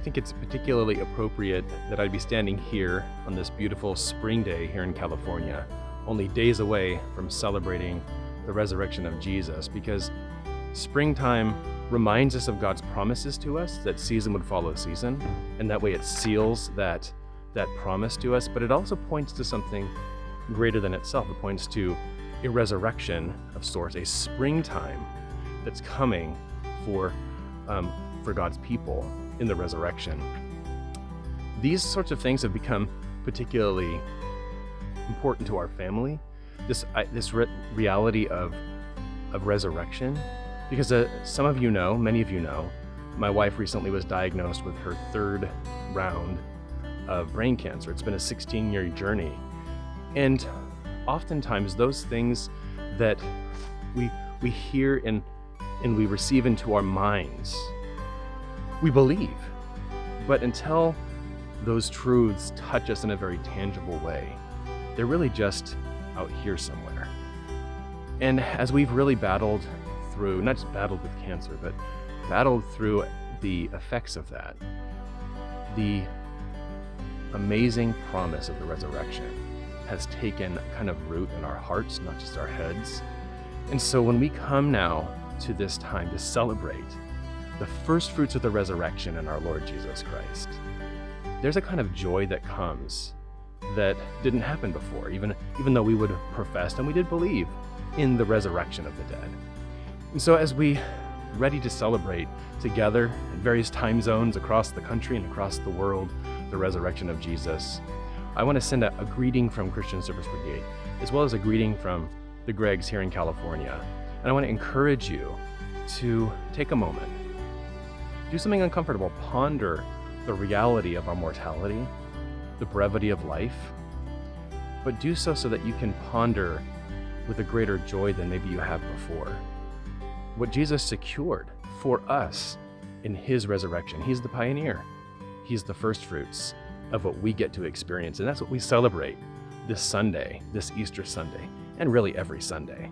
think it's particularly appropriate that I'd be standing here on this beautiful spring day here in California, only days away from celebrating the resurrection of Jesus, because springtime reminds us of God's promises to us, that season would follow season, and that way it seals that promise to us, but it also points to something greater than itself. It points to a resurrection of sorts, a springtime that's coming for God's people in the resurrection. These sorts of things have become particularly important to our family, this reality of resurrection, because some of you know, many of you know, my wife recently was diagnosed with her third round of brain cancer. It's been a 16-year journey. And oftentimes those things that we hear and we receive into our minds, we believe. But until those truths touch us in a very tangible way, they're really just out here somewhere. And as we've really battled through, not just battled with cancer, but battled through the effects of that, the amazing promise of the resurrection has taken kind of root in our hearts, not just our heads. And so when we come now to this time to celebrate the first fruits of the resurrection in our Lord Jesus Christ, there's a kind of joy that comes that didn't happen before, even though we would have professed and we did believe in the resurrection of the dead. And so as we ready to celebrate together in various time zones across the country and across the world the resurrection of Jesus, I want to send a greeting from Christian Service Brigade, as well as a greeting from the Greggs here in California. And I want to encourage you to take a moment, do something uncomfortable, ponder the reality of our mortality, the brevity of life, but do so that you can ponder with a greater joy than maybe you have before what Jesus secured for us in his resurrection. He's the pioneer. He's the first fruits of what we get to experience. And that's what we celebrate this Sunday, this Easter Sunday, and really every Sunday.